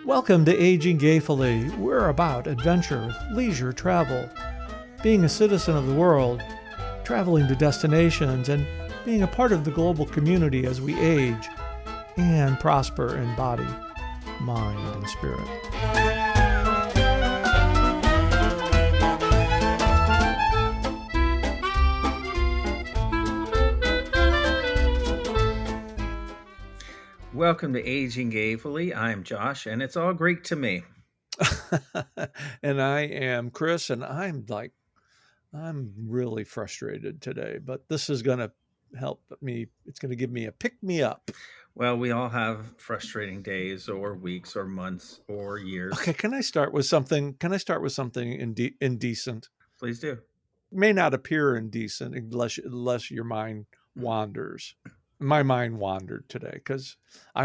Welcome to Aging Gayfully. We're about adventure, leisure, travel, being a citizen of the world, traveling to destinations, and being a part of the global community as we age and prosper in body, mind, and spirit. Welcome to Aging Gayfully. I'm Josh, and it's all Greek to me. And I am Chris, and I'm really frustrated today, but this is going to help me. It's going to give me a pick me up. Well, we all have frustrating days or weeks or months or years. Okay, can I start with something? Indecent? Please do. May not appear indecent unless your mind wanders. My mind wandered today because I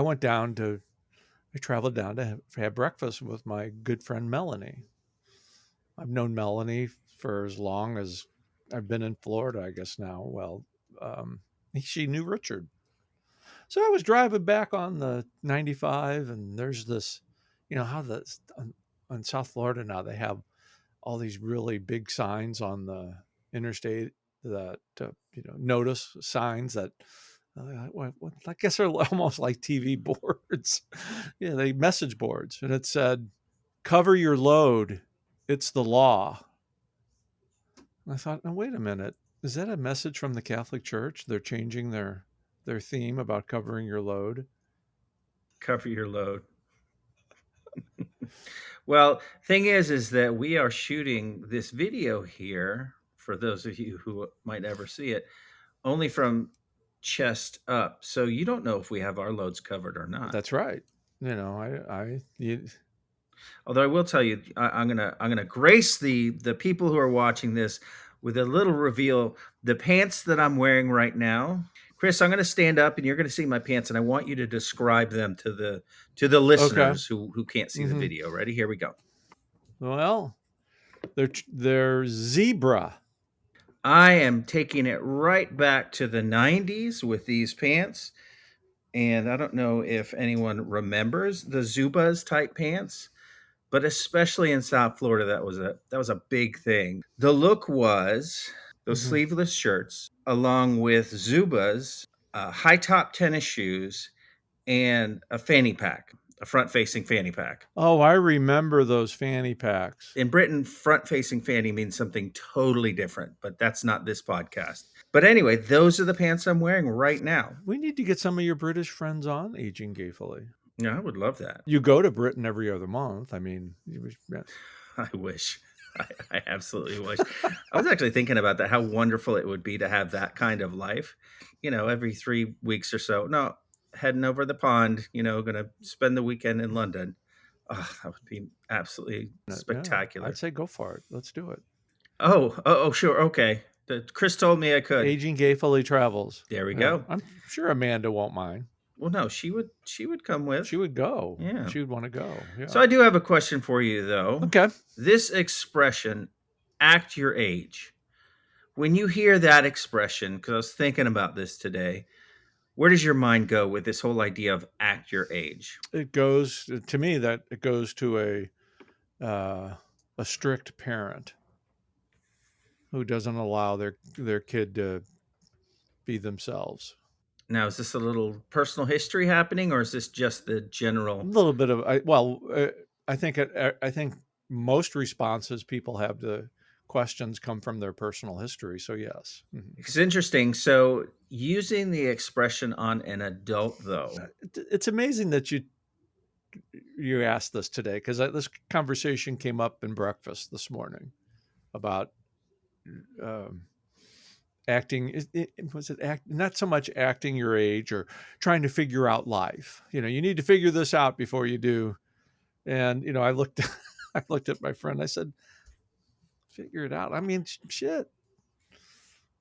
traveled down to have breakfast with my good friend Melanie. I've known Melanie for as long as I've been in Florida, I guess now. Well, she knew Richard. So I was driving back on the 95, and there's this, how on South Florida now they have all these really big signs on the interstate that notice signs that I guess are almost like TV boards. Yeah, they message boards, and it said, "Cover your load. It's the law." And I thought, "No, wait a minute. Is that a message from the Catholic Church? They're changing their theme about covering your load." Cover your load. Well, thing is that we are shooting this video here, for those of you who might ever see it, only from chest up. So you don't know if we have our loads covered or not. That's right. Although I will tell you, I'm gonna grace the people who are watching this with a little reveal. The pants that I'm wearing right now, Chris, I'm gonna stand up and you're gonna see my pants, and I want you to describe them to the listeners who can't see the video. Ready? Here we go. Well, they're zebra. I am taking it right back to the 90s with these pants. And I don't know if anyone remembers the Zubaz type pants, but especially in South Florida, that was a big thing. The look was those sleeveless shirts, along with Zubaz, high top tennis shoes, and a fanny pack, a front facing fanny pack. Oh, I remember those fanny packs. In Britain, front facing fanny means something totally different, but that's not this podcast. But anyway, those are the pants I'm wearing right now. We need to get some of your British friends on Aging Gayfully. Yeah, I would love that. You go to Britain every other month. I mean, I wish. I absolutely wish. I was actually thinking about that, how wonderful it would be to have that kind of life, every 3 weeks or so. No, heading over the pond, going to spend the weekend in London. Oh, that would be absolutely spectacular. Yeah, I'd say go for it. Let's do it. Oh, sure. Okay. Chris told me I could. Aging Gayfully travels. There we go. I'm sure Amanda won't mind. Well, no, she would come with. She would go. Yeah. She would want to go. Yeah. So I do have a question for you, though. Okay. This expression, act your age. When you hear that expression, because I was thinking about this today, where does your mind go with this whole idea of act your age? It goes to a strict parent who doesn't allow their kid to be themselves. Now, is this a little personal history happening, or is this just the general? A little bit of I think most responses people have to questions come from their personal history. So yes, it's interesting. So using the expression on an adult, though, it's amazing that you asked this today, because this conversation came up in breakfast this morning about acting. Not so much acting your age or trying to figure out life. You need to figure this out before you do. And I looked at my friend. I said, figure it out. I mean, shit.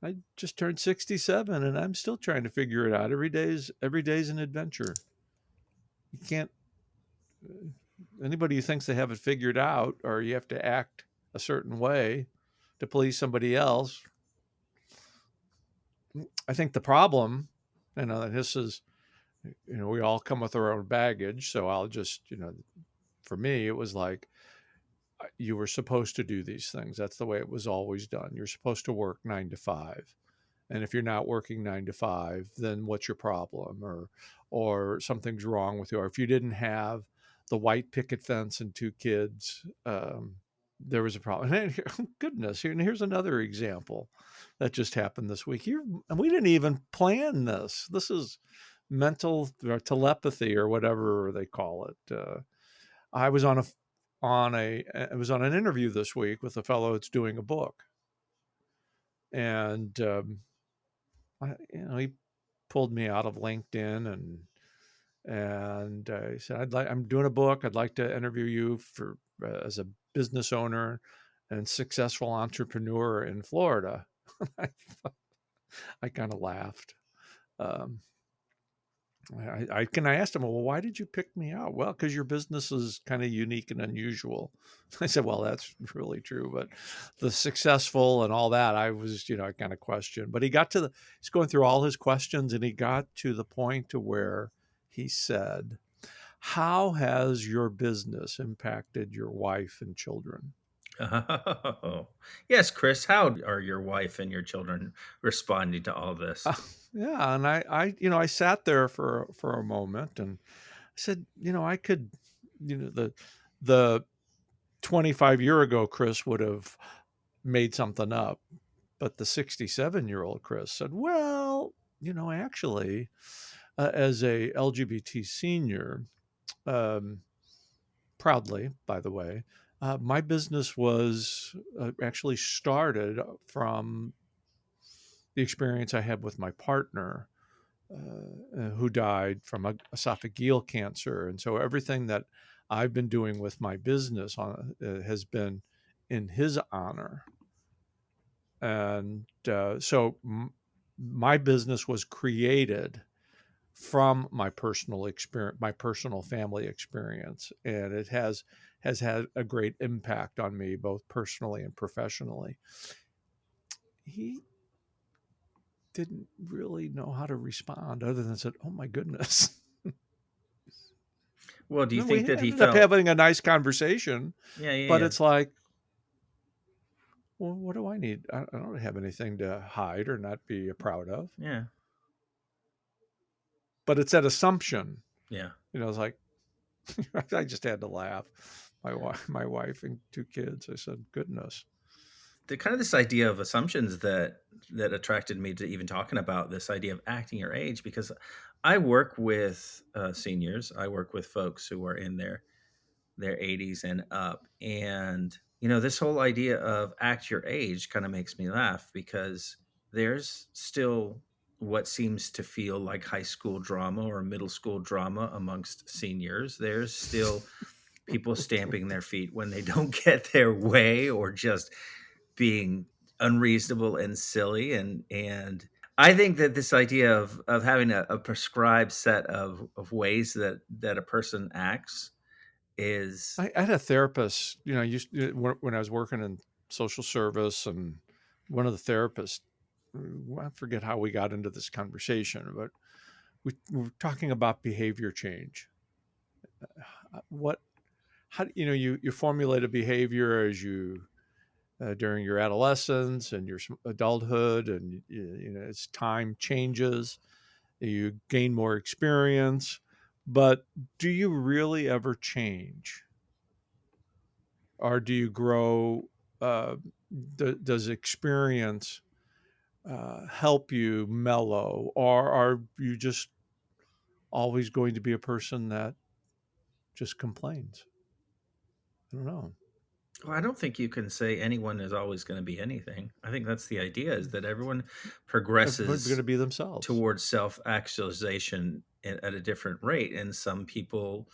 I just turned 67 and I'm still trying to figure it out. Every day's an adventure. You can't, anybody who thinks they have it figured out, or you have to act a certain way to please somebody else. I think the problem, and this is, we all come with our own baggage. So I'll just, for me, it was like you were supposed to do these things. That's the way it was always done. You're supposed to work 9 to 5. And if you're not working 9 to 5, then what's your problem? Or something's wrong with you. Or if you didn't have the white picket fence and 2 kids, there was a problem. And goodness, and here's another example that just happened this week. And we didn't even plan this. This is mental or telepathy or whatever they call it. I was I was on an interview this week with a fellow that's doing a book, and he pulled me out of LinkedIn and he said, I'm doing a book. I'd like to interview you for as a business owner and successful entrepreneur in Florida. I, I kind of laughed. Um, I asked him, well, why did you pick me out? Well, because your business is kind of unique and unusual. I said, well, that's really true, but the successful and all that, I was, I kind of questioned. But he's going through all his questions, and he got to the point to where he said, how has your business impacted your wife and children? Oh, yes, Chris. How are your wife and your children responding to all this? Uh, yeah, and I sat there for a moment, and I said, I could, the 25-year ago Chris would have made something up, but the 67-year-old Chris said, well, actually, as a LGBT senior, um, proudly, by the way, my business was actually started from the experience I had with my partner, who died from esophageal cancer. And so everything that I've been doing with my business has been in his honor. And my business was created from my personal experience, my personal family experience, and it has had a great impact on me both personally and professionally. He didn't really know how to respond other than said, "Oh my goodness." Well, do you And we think that he ended up felt? having a nice conversation, Yeah, yeah, but yeah, it's like, well, what do I need? I don't have anything to hide or not be proud of. yeah, But it's that assumption, yeah. it's like I just had to laugh. My wife and 2 kids. I said, "Goodness." The kind of this idea of assumptions that attracted me to even talking about this idea of acting your age, because I work with seniors. I work with folks who are in their 80s and up, and this whole idea of act your age kind of makes me laugh because there's still what seems to feel like high school drama or middle school drama amongst seniors. There's still people stamping their feet when they don't get their way, or just being unreasonable and silly. And I think that this idea of having a prescribed set of ways that a person acts is. I had a therapist, when I was working in social service, and one of the therapists, I forget how we got into this conversation, but we were talking about behavior change. What, how, you formulate a behavior as you during your adolescence and your adulthood, and as time changes, you gain more experience. But do you really ever change, or do you grow? Uh, does experience help you mellow, or are you just always going to be a person that just complains? I don't know. Well, I don't think you can say anyone is always going to be anything. I think that's the idea, is that everyone Everyone's going progresses to be themselves. towards self actualization at a different rate. And some people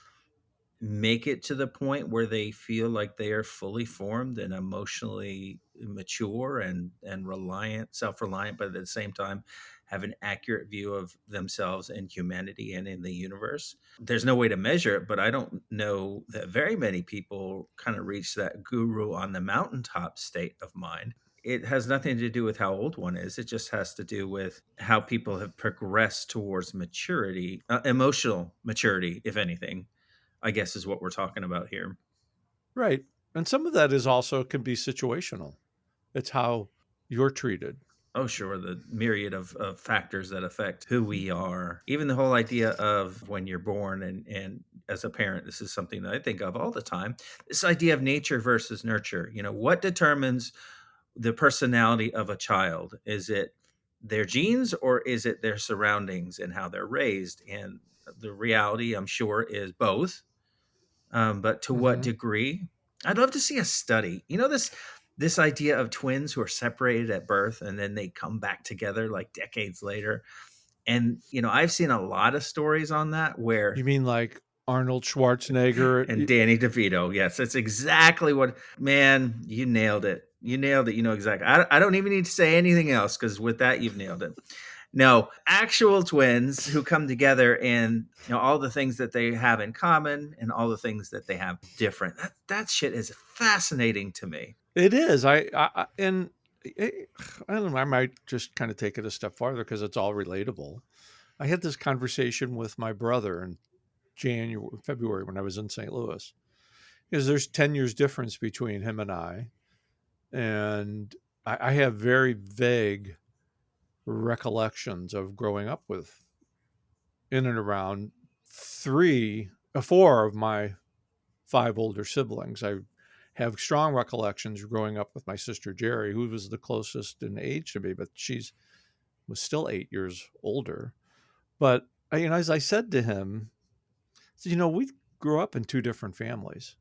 make it to the point where they feel like they are fully formed and emotionally mature and reliant, self-reliant, but at the same time have an accurate view of themselves and humanity and in the universe. There's no way to measure it, but I don't know that very many people kind of reach that guru on the mountaintop state of mind. It has nothing to do with how old one is. It just has to do with how people have progressed towards maturity, emotional maturity, if anything, I guess is what we're talking about here. Right. And some of that is also can be situational. It's how you're treated. Oh, sure. The myriad of factors that affect who we are. Even the whole idea of when you're born, and as a parent, this is something that I think of all the time. This idea of nature versus nurture. What determines the personality of a child? Is it their genes, or is it their surroundings and how they're raised? And the reality, I'm sure, is both. But to what Hmm. degree? I'd love to see a study. This idea of twins who are separated at birth and then they come back together like decades later. And I've seen a lot of stories on that You where mean like Arnold Schwarzenegger? and Danny DeVito. Yes, that's exactly what, man, you nailed it. You nailed it. You know exactly. I don't even need to say anything else because with that, you've nailed it. No, actual twins who come together and all the things that they have in common and all the things that they have different. That shit is fascinating to me. It is. And I don't know. I might just kind of take it a step farther because it's all relatable. I had this conversation with my brother in February when I was in St. Louis, because there's 10 years difference between him and I. And I have very vague recollections of growing up with in and around four of my five older siblings. I have strong recollections growing up with my sister Jerry, who was the closest in age to me, but she's was still 8 years older. But as I said to him, we grew up in two different families.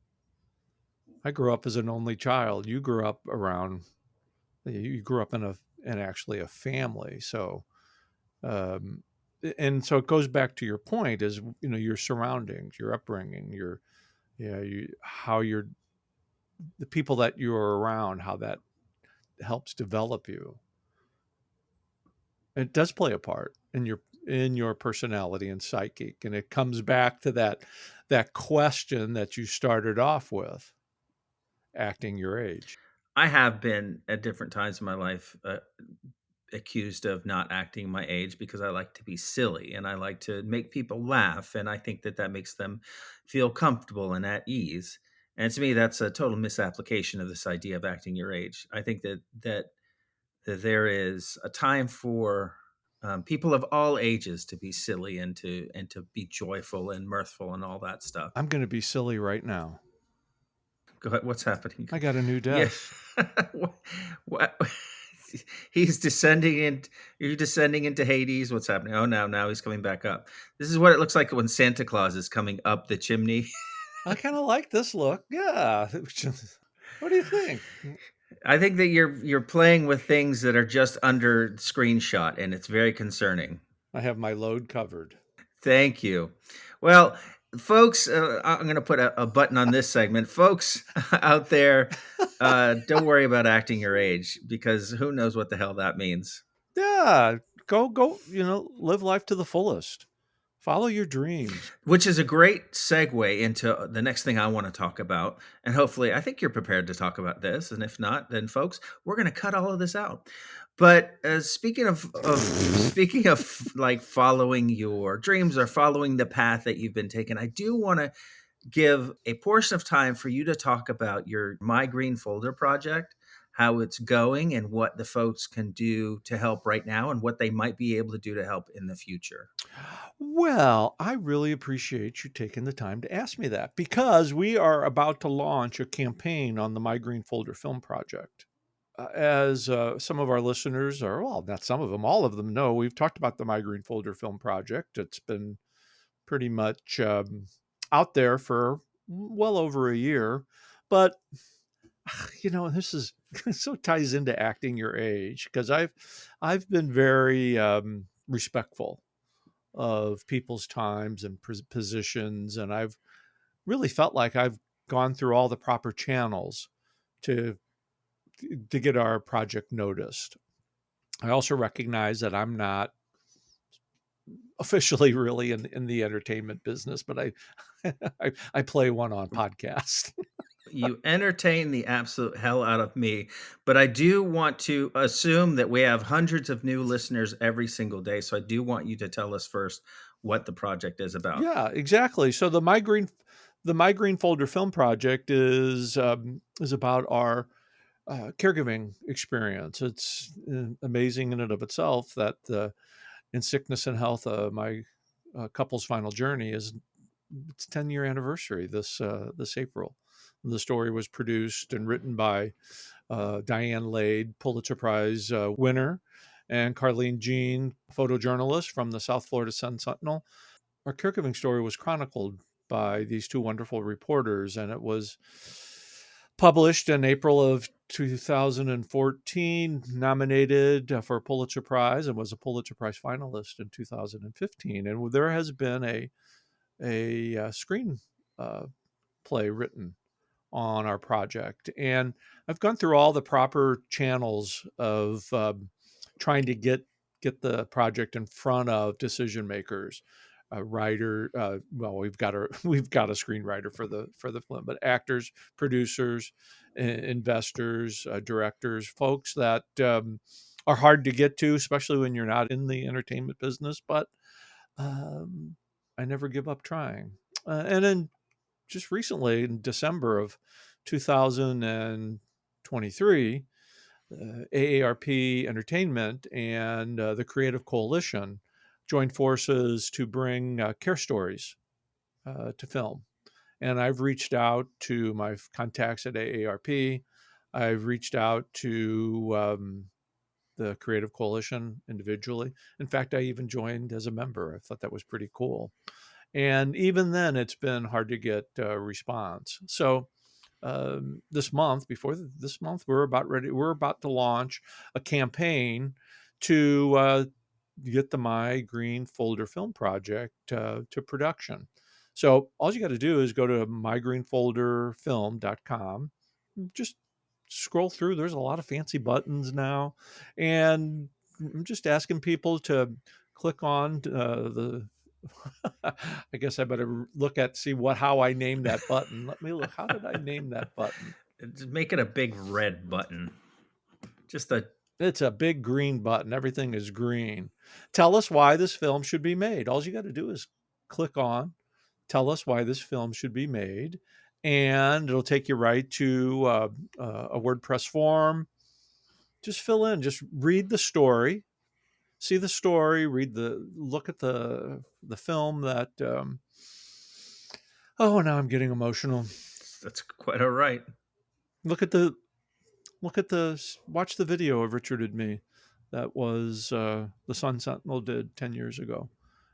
I grew up as an only child. You grew up in actually a family. So, um, and so it goes back to your point is, your surroundings, your upbringing, how you're, the people that you're around, how that helps develop you. It does play a part in your personality and psychic, and it comes back to that question that you started off with, acting your age. I have been at different times in my life accused of not acting my age because I like to be silly and I like to make people laugh. And I think that makes them feel comfortable and at ease. And to me, that's a total misapplication of this idea of acting your age. I think that there is a time for people of all ages to be silly and to be joyful and mirthful and all that stuff. I'm going to be silly right now. Go ahead, what's happening? I got a new Yeah. desk. what, what? He's descending in. You're descending into Hades. What's happening? Oh, now he's coming back up. This is what it looks like when Santa Claus is coming up the chimney. I kind of like this look. Yeah. What do you think? I think that you're playing with things that are just under screenshot, and it's very concerning. I have my load covered. Thank you. Well, folks, I'm going to put a button on this segment. Folks out there, don't worry about acting your age because who knows what the hell that means. Yeah. Go, live life to the fullest. Follow your dreams. Which is a great segue into the next thing I want to talk about. And hopefully, I think you're prepared to talk about this. And if not, then folks, we're going to cut all of this out. But speaking of like following your dreams or following the path that you've been taking, I do want to give a portion of time for you to talk about your My Green Folder project, how it's going, and what the folks can do to help right now and what they might be able to do to help in the future. Well, I really appreciate you taking the time to ask me that because we are about to launch a campaign on the My Green Folder Film Project. As some of our listeners are, well, not some of them, all of them know, we've talked about the My Green Folder Film Project. It's been pretty much out there for well over a year. But, this is so ties into acting your age because I've been very respectful of people's times and positions. And I've really felt like I've gone through all the proper channels to get our project noticed. I also recognize that I'm not officially really in the entertainment business, but I play one on podcast. You entertain the absolute hell out of me, but I do want to assume that we have hundreds of new listeners every single day. So I do want you to tell us first what the project is about. Yeah, exactly. So the My Green The My Green Folder Film Project is about our caregiving experience. It's amazing in and of itself that in sickness and health, my couple's final journey is its 10-year anniversary this April. The story was produced and written by Diane Lade, Pulitzer Prize winner, and Carlene Jean, photojournalist from the South Florida Sun Sentinel. Our caregiving story was chronicled by these two wonderful reporters, and it was published in April of 2014, nominated for a Pulitzer Prize, and was a Pulitzer Prize finalist in 2015. And there has been a screen play written on our project. And I've gone through all the proper channels of trying to get the project in front of decision makers, writer. Well, we've got a screenwriter for the film, but actors, producers, investors, directors, folks that are hard to get to, especially when you're not in the entertainment business. But um, I never give up trying. And then just recently, in December of 2023, AARP Entertainment and the Creative Coalition joined forces to bring care stories to film. And I've reached out to my contacts at AARP. I've reached out to the Creative Coalition individually. In fact, I even joined as a member. I thought that was pretty cool. And even then, it's been hard to get a response. So this month, this month, we're about to launch a campaign to get the My Green Folder Film Project to production. So all you got to do is go to mygreenfolderfilm.com. Just scroll through. There's a lot of fancy buttons now, and I'm just asking people to click on the. I guess I better look at see what how I named that button. Let me look. How did I name that button? Just make it a big red button. Just a It's a big green button. Everything is green. Tell us why this film should be made. All you got to do is click on, tell us why this film should be made, and it'll take you right to a WordPress form. Just fill in, just read the story, see the story, look at the film that. Oh, now I'm getting emotional. that's quite all right. Look at the watch the video of Richard and me that was the Sun Sentinel did 10 years ago.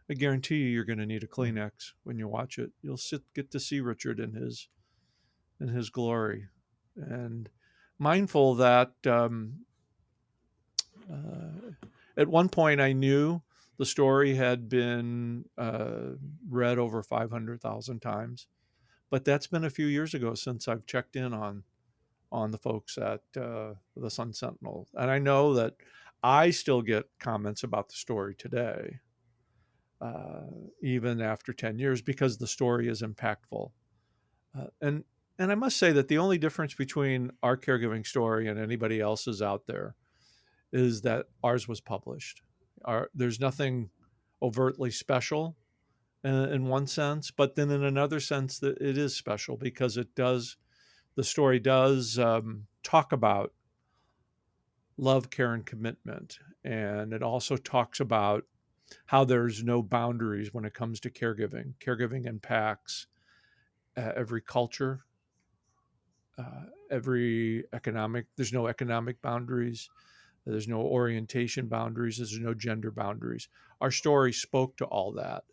I guarantee you you're going to need a Kleenex when you watch it. You'll get to see Richard in his glory, and mindful that uh, at one point I knew the story had been read over 500,000 times, but that's been a few years ago since I've checked in on the folks at the Sun Sentinel. And I know that I still get comments about the story today, uh, even after 10 years, because the story is impactful. Uh, and and I must say that the only difference between our caregiving story and anybody else's out there is that ours was published. There's nothing overtly special in one sense, but then in another sense that it is special because the story does talk about love, care, and commitment. And it also talks about how there's no boundaries when it comes to caregiving. Caregiving impacts every culture, every economic, there's no economic boundaries, there's no orientation boundaries, there's no gender boundaries. Our story spoke to all that.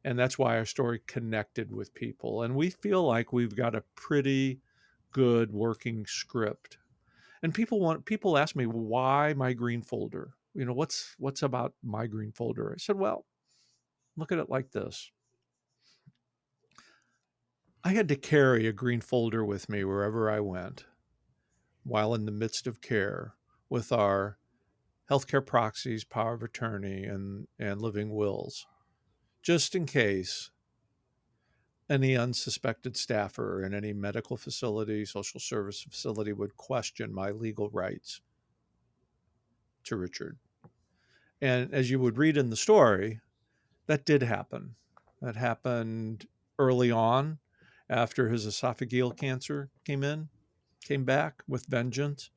And that's why our story connected with people. And we feel like we've got a pretty good working script. And people ask me why my green folder. What's about my green folder? I said, well, look at it like this. I had to carry a green folder with me wherever I went while in the midst of care with our healthcare proxies, power of attorney, and living wills, just in case any unsuspected staffer in any medical facility, social service facility would question my legal rights to Richard. And as you would read in the story, that did happen. That happened early on. after his esophageal cancer came back with vengeance.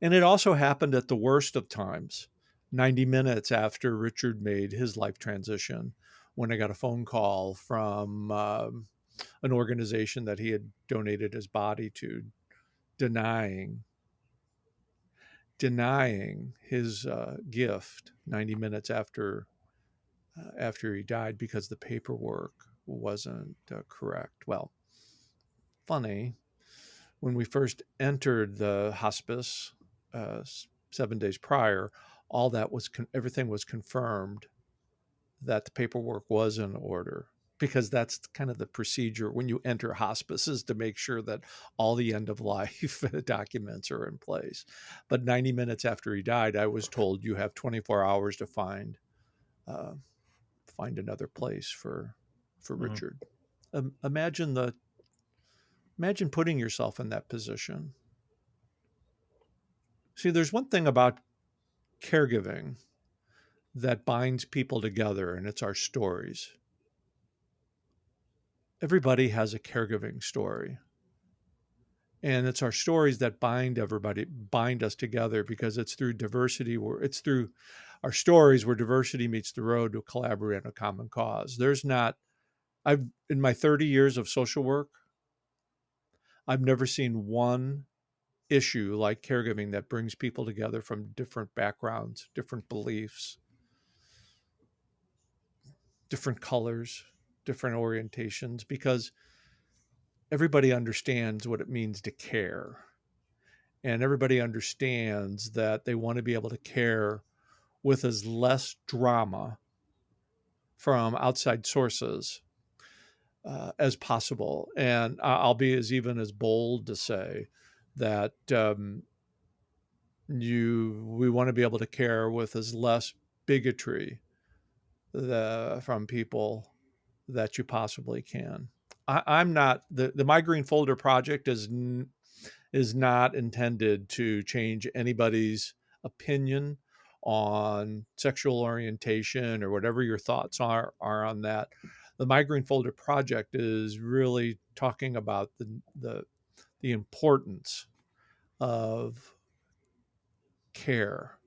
And it also happened at the worst of times, 90 minutes after Richard made his life transition, when I got a phone call from an organization that he had donated his body to, denying denying his gift 90 minutes after he died because the paperwork wasn't correct. Well, funny, when we first entered the hospice uh, 7 days prior, all that was everything was confirmed that the paperwork was in order, because that's kind of the procedure when you enter hospices, to make sure that all the end of life documents are in place. But 90 minutes after he died, I was told you have 24 hours to uh, find another place for Mm. Richard. Imagine imagine putting yourself in that position. See, there's one thing about caregiving that binds people together, and it's our stories. Everybody has a caregiving story. And it's our stories that bind us together, because it's through diversity, where it's through our stories where diversity meets the road to collaborate on a common cause. There's not, I've, in my 30 years of social work, I've never seen one issue like caregiving that brings people together from different backgrounds, different beliefs, different colors, different orientations, because everybody understands what it means to care. And everybody understands that they want to be able to care with as less drama from outside sources as possible. And I'll be as even as bold to say that we want to be able to care with as less bigotry from people that you possibly can. I'm not the My Green Folder project is not intended to change anybody's opinion on sexual orientation or whatever your thoughts are on that. The My Green Folder project is really talking about the importance of care,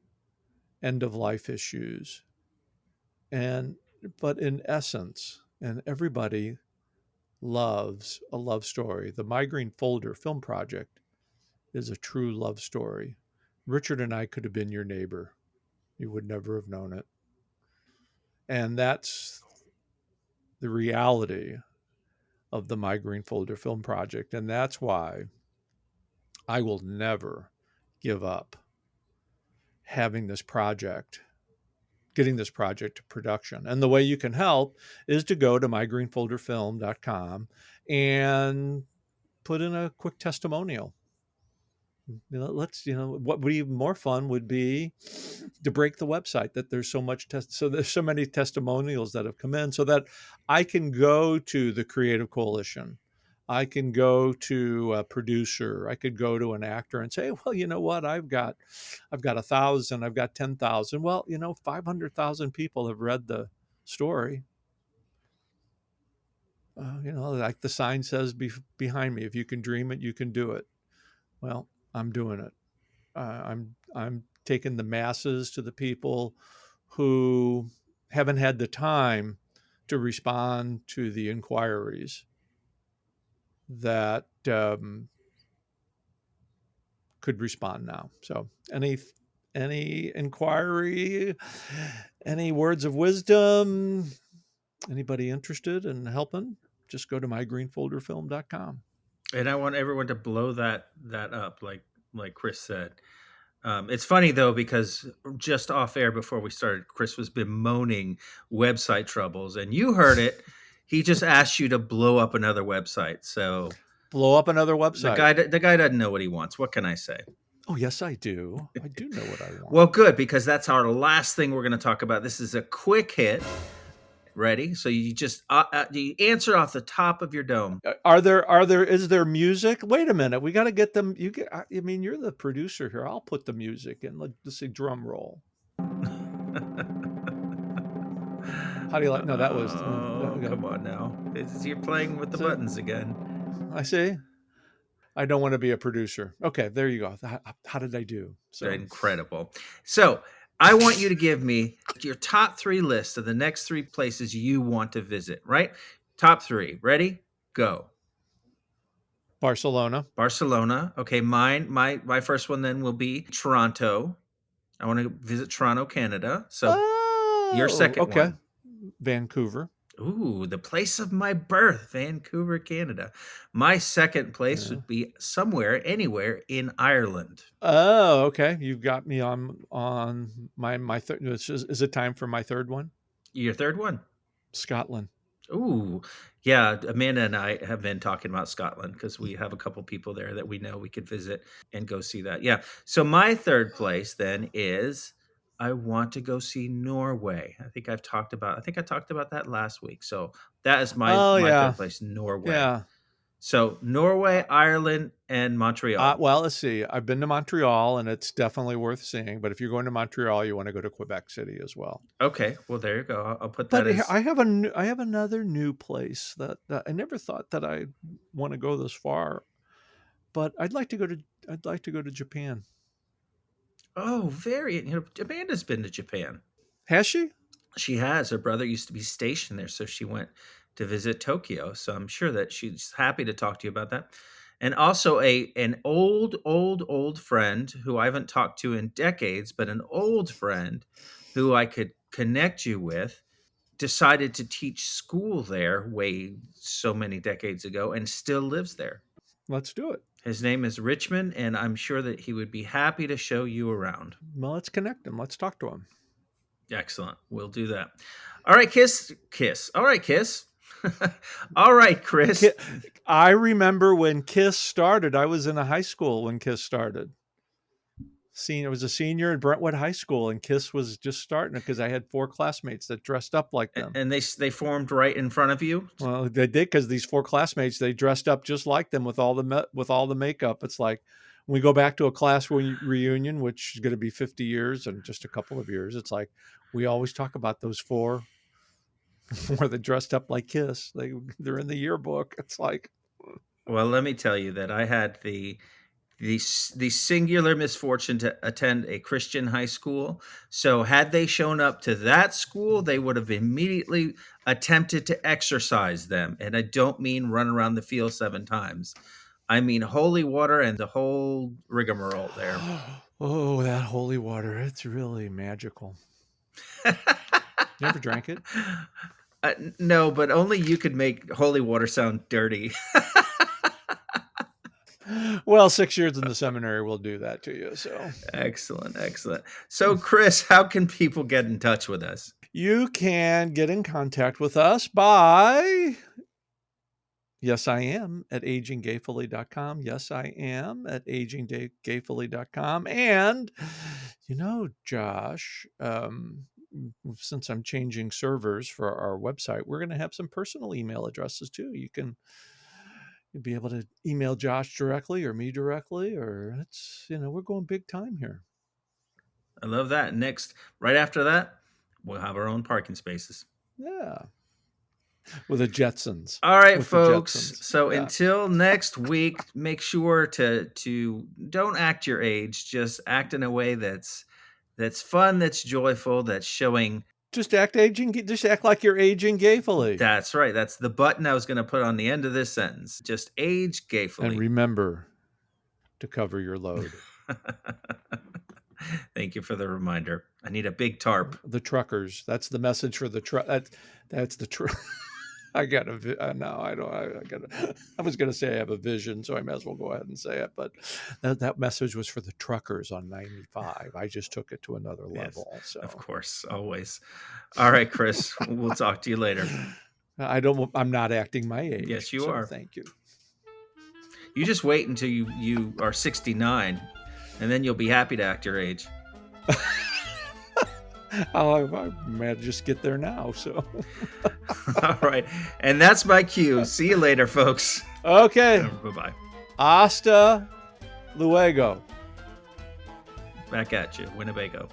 end of life issues, and but in essence, and everybody loves a love story. The My Green Folder film project is a true love story. Richard and I could have been your neighbor. You would never have known it. And that's the reality of the My Green Folder film project. And that's why I will never give up having this project, getting this project to production. And the way you can help is to go to mygreenfolderfilm.com and put in a quick testimonial. What would be even more fun would be to break the website, that there's so much so there's so many testimonials that have come in, so that I can go to the Creative Coalition, I can go to a producer, I could go to an actor and say, well, you know what, I've got 1,000, I've got 10,000. Well, 500,000 people have read the story. Like the sign says behind me, if you can dream it, you can do it. Well, I'm doing it. I'm taking the masses to the people who haven't had the time to respond to the inquiries that could respond now. So any inquiry, any words of wisdom, anybody interested in helping, just go to mygreenfolderfilm.com. And I want everyone to blow that up, like Chris said. It's funny though, because just off air before we started, Chris was bemoaning website troubles, and you heard it. He just asked you to blow up another website. So Blow up another website. the guy doesn't know what he wants. What can I say? Oh, yes, I do. I do know what I Well, want. good, because that's our last thing we're going to talk about. This is a quick hit. Ready? So you just you answer off the top of your dome. Is there music? Wait a minute. We got to get them. I mean, you're the producer here. I'll put the music in. Let's say drum roll. How do you like? No, that was. Oh, come on now! You're playing with the So, buttons again. I see. I don't want to be a producer. Okay, there you go. How did I do? So Incredible. So I want you to give me your top 3 list of the next 3 places you want to visit, right? Top 3. Ready? Go. Barcelona. Barcelona. Okay, my first one then will be Toronto. I want to visit Toronto, Canada. So your Oh, second okay. one. Vancouver. Ooh, the place of my birth, Vancouver, Canada. My second place Yeah. would be somewhere, anywhere in Ireland. Oh, okay. You've got me on my third. Is it time for my third one? Your third one. Scotland. Ooh, yeah. Amanda and I have been talking about Scotland because we have a couple people there that we know we could visit and go see that. Yeah. So my third place then is I want to go see Norway. I think I talked about that last week. So that is Oh my yeah, third place, Norway. yeah. So Norway, Ireland, and Montreal. Well, let's see. I've been to Montreal, and it's definitely worth seeing. But if you're going to Montreal, you want to go to Quebec City as well. Okay, well there you go. I'll put But that as I have another new place that I never thought that I want to go this far. But I'd like to go to Japan. oh, very. Amanda's been to Japan. Has she? She has. Her brother used to be stationed there, so she went to visit Tokyo. So I'm sure that she's happy to talk to you about that. And also an old friend who I haven't talked to in decades, but an old friend who I could connect you with decided to teach school there way so many decades ago and still lives there. Let's do it. His name is Richmond, and I'm sure that he would be happy to show you around. Well, let's connect him. Let's talk to him. Excellent. We'll do that. All right, Kiss. All right, Kiss. All right, Chris. I remember when KISS started. I was in a high school when KISS started. I was a senior in Brentwood High School, and KISS was just starting because I had 4 classmates that dressed up like them. And they formed right in front of you. Well, they did because these 4 classmates, they dressed up just like them with all the makeup. It's like when we go back to a class reunion, which is going to be 50 years and just a couple of years. It's like we always talk about those 4 where they dressed up like KISS. They're in the yearbook. It's like, Well, let me tell you that I had the singular misfortune to attend a Christian high school. So had they shown up to that school, they would have immediately attempted to exorcise them. And I don't mean run around the field 7 times. I mean holy water and the whole rigmarole there. oh, that holy water. It's really magical. You ever drank it? No, but only you could make holy water sound dirty. Well, 6 years in the seminary will do that to you. So Excellent. So, Chris, how can people get in touch with us? you can get in contact with us by yes, I am at AgingGayfully.com. Yes, I am at AgingGayfully.com. And, Josh, since I'm changing servers for our website, we're going to have some personal email addresses too. You'll be able to email Josh directly or me directly, or we're going big time here. I love that. Next, right after that, we'll have our own parking spaces. Yeah. With the Jetsons. All right, With folks. So yeah. until next week, make sure to don't act your age. Just act in a way that's fun, that's joyful, that's showing. Just act like you're aging gayfully. That's right. That's the button I was going to put on the end of this sentence. Just age gayfully. And remember to cover your load. Thank you for the reminder. I need a big tarp. The truckers. That's the message for the truck. That's the truck. I got no, I don't. I was going to say I have a vision, so I may as well go ahead and say it. But that message was for the truckers on 95. I just took it to another level. Yes, so of course, always. All right, Chris. We'll talk to you later. I'm not acting my age. Yes, you are. Thank you. You just wait until you are 69, and then you'll be happy to act your age. I might just get there now. So, all right, and that's my cue. See you later, folks. Okay. Bye-bye. Hasta luego. Back at you, Winnebago.